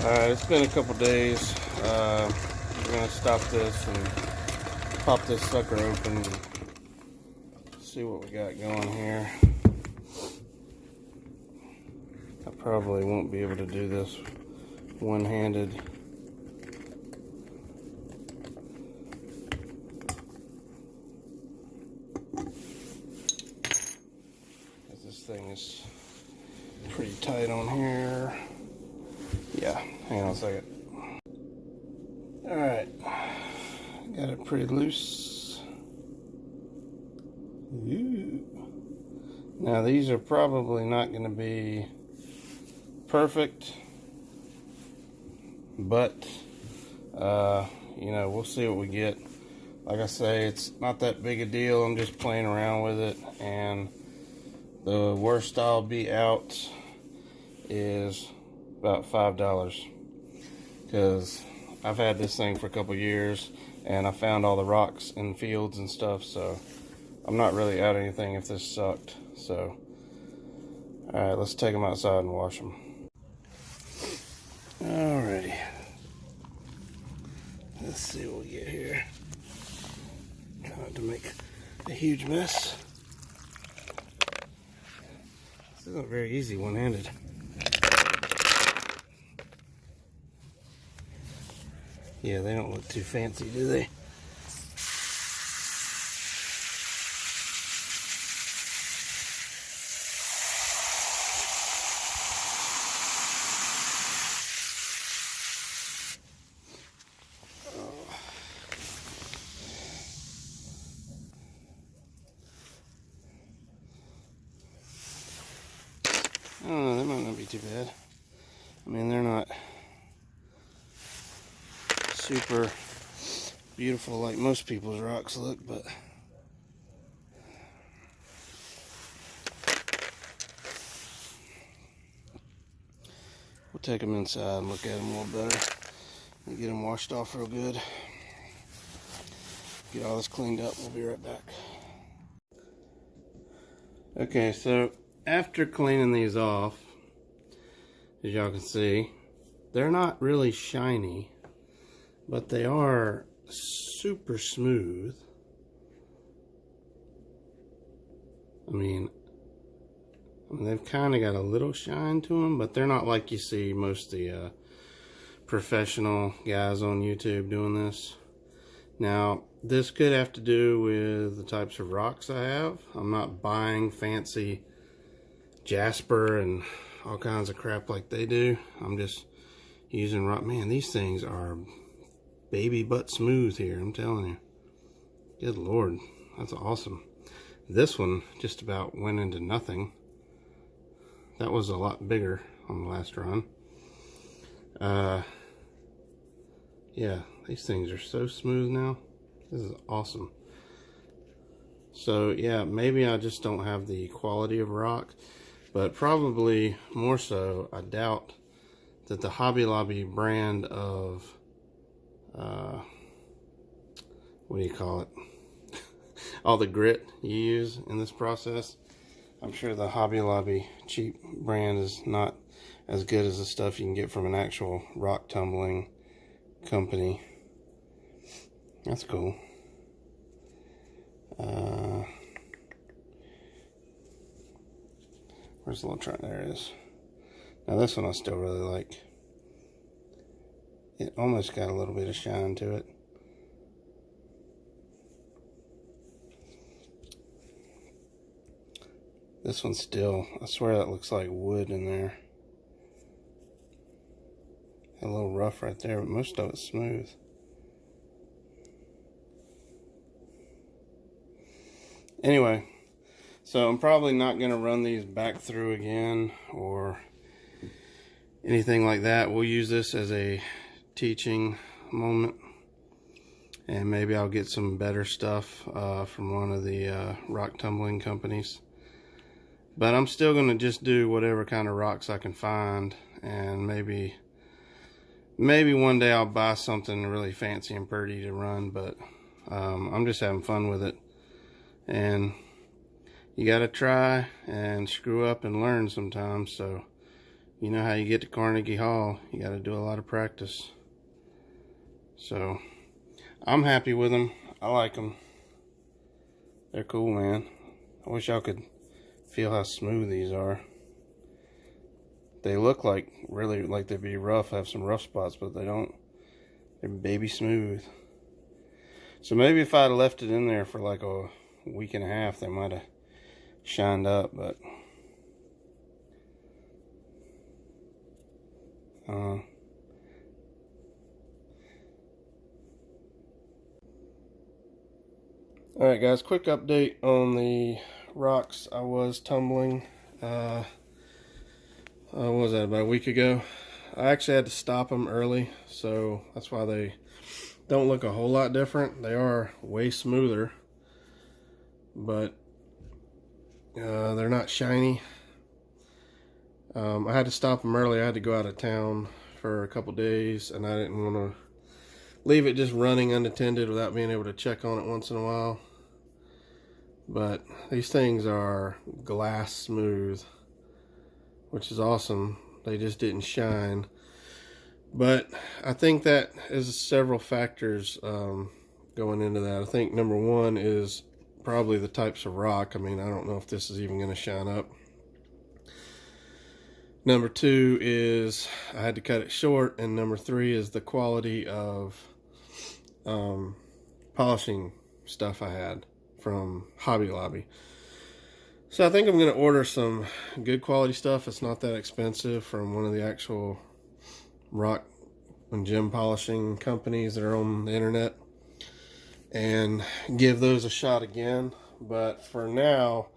Alright, it's been a couple days. We're gonna stop this and pop this sucker open and see what we got going here. I probably won't be able to do this one-handed. This thing is pretty tight on here. Yeah, hang on a second. Alright, got it pretty loose. Ooh. Now these are probably not going to be perfect, but you know, we'll see what we get. Like I say, it's not that big a deal. I'm just playing around with it, and the worst I'll be out is about $5, because I've had this thing for a couple years and I found all the rocks in fields and stuff, so I'm not really out anything if this sucked. So alright, let's take them outside and wash them. Alrighty, let's see what we get here. Try not to make a huge mess. This isn't very easy one-handed. Yeah, they don't look too fancy, do they? I don't know, they might not be too bad. I mean, they're not super beautiful like most people's rocks look, but we'll take them inside and look at them a little better and get them washed off real good. Get all this cleaned up. We'll be right back. Okay, so after cleaning these off, as y'all can see, they're not really shiny, but they are super smooth. I mean they've kind of got a little shine to them, but they're not like you see most of the professional guys on YouTube doing this. Now, this could have to do with the types of rocks I have. I'm not buying fancy jasper and all kinds of crap like they do. I'm just using rock. Man, these things are baby butt smooth here, I'm telling you. Good Lord, that's awesome. This one just about went into nothing. That was a lot bigger on the last run. Yeah, these things are so smooth now. This is awesome. So yeah, maybe I just don't have the quality of rock, but probably more so, I doubt that the Hobby Lobby brand of what do you call it? All the grit you use in this process. I'm sure the Hobby Lobby cheap brand is not as good as the stuff you can get from an actual rock tumbling company. That's cool. Where's the little truck? There it is. Now this one I still really like. It almost got a little bit of shine to it. This one still, I swear that looks like wood in there. A little rough right there, but most of it's smooth. Anyway, so I'm probably not going to run these back through again or anything like that. We'll use this as a teaching moment, and maybe I'll get some better stuff from one of the rock tumbling companies. But I'm still going to just do whatever kind of rocks I can find, and maybe one day I'll buy something really fancy and pretty to run, but I'm just having fun with it. And you got to try and screw up and learn sometimes, so you know how you get to Carnegie Hall, you got to do a lot of practice. So I'm happy with them. I like them. They're cool, man. I wish y'all could feel how smooth these are. They look like really like they'd be rough, have some rough spots, but they don't. They're baby smooth. So maybe if I'd left it in there for like a week and a half, they might have shined up, but alright guys, quick update on the rocks I was tumbling. What was that, about a week ago? I actually had to stop them early, so that's why they don't look a whole lot different. They are way smoother, but they're not shiny. I had to stop them early. I had to go out of town for a couple days, and I didn't want to leave it just running unattended without being able to check on it once in a while. But these things are glass smooth, which is awesome. They just didn't shine. But I think that is several factors going into that. I think number one is probably the types of rock. I mean, I don't know if this is even going to shine up. Number two is I had to cut it short. And number three is the quality of polishing stuff I had from Hobby Lobby. So I think I'm going to order some good quality stuff. It's not that expensive, from one of the actual rock and gem polishing companies that are on the internet, and give those a shot again. But for now,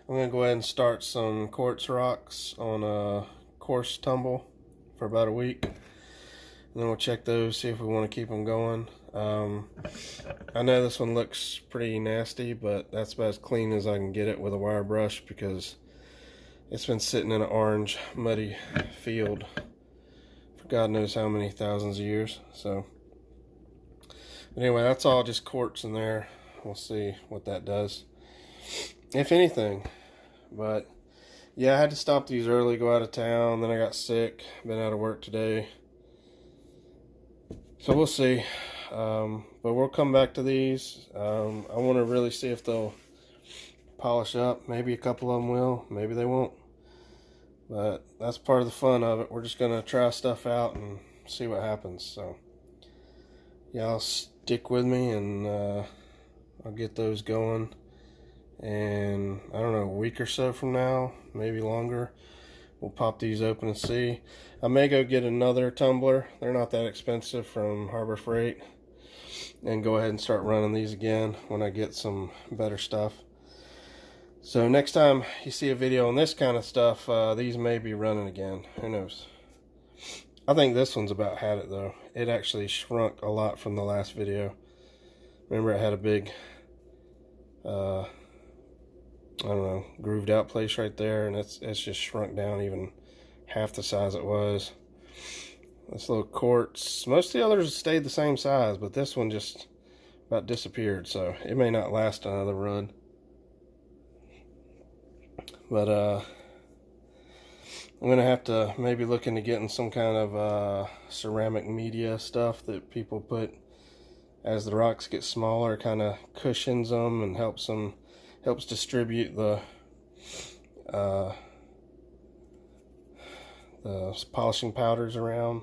I'm going to go ahead and start some quartz rocks on a coarse tumble for about a week. And then we'll check those, see if we want to keep them going. I know this one looks pretty nasty, but that's about as clean as I can get it with a wire brush, because it's been sitting in an orange, muddy field for God knows how many thousands of years. So, but anyway, that's all just quartz in there. We'll see what that does, if anything. But yeah, I had to stop these early, go out of town, then I got sick, been out of work today. So we'll see. But we'll come back to these. I want to really see if they'll polish up. Maybe a couple of them will, maybe they won't. But that's part of the fun of it. We're just going to try stuff out and see what happens. So y'all stick with me, and I'll get those going. And I don't know, a week or so from now, maybe longer, we'll pop these open and see. I may go get another tumbler. They're not that expensive, from Harbor Freight, and go ahead and start running these again when I get some better stuff. So next time you see a video on this kind of stuff, these may be running again. Who knows? I think this one's about had it though. It actually shrunk a lot from the last video. Remember, it had a big I don't know, grooved out place right there, and it's just shrunk down even half the size it was. This little quartz, most of the others stayed the same size, but this one just about disappeared, so it may not last another run. But I'm gonna have to maybe look into getting some kind of ceramic media stuff that people put as the rocks get smaller, kind of cushions them and helps distribute the polishing powders around.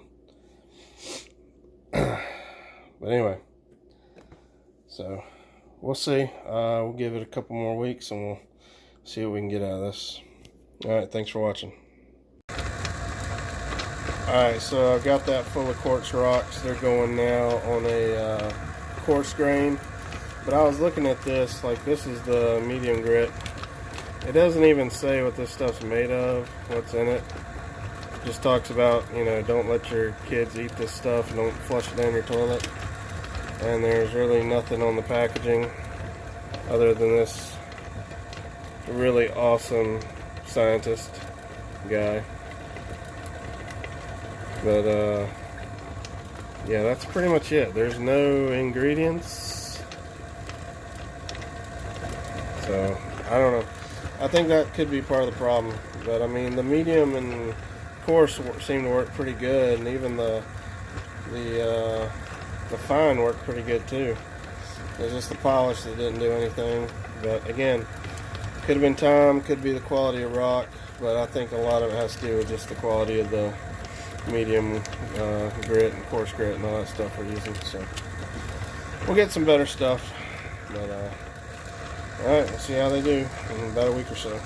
But anyway, so we'll see. We'll give it a couple more weeks and we'll see what we can get out of this. Alright, thanks for watching. Alright, so I've got that full of quartz rocks. They're going now on a coarse grain. But I was looking at this, like, this is the medium grit. It doesn't even say what this stuff's made of, what's in it. It just talks about, you know, don't let your kids eat this stuff, don't flush it down your toilet. And there's really nothing on the packaging other than this really awesome scientist guy. But yeah, that's pretty much it. There's no ingredients. So I don't know. I think that could be part of the problem. But I mean, the medium and coarse seemed to work pretty good, and even the fine worked pretty good too. It was just the polish that didn't do anything. But again, could have been time, could be the quality of rock, but I think a lot of it has to do with just the quality of the medium grit and coarse grit and all that stuff we're using. So we'll get some better stuff. But alright, we'll see how they do in about a week or so.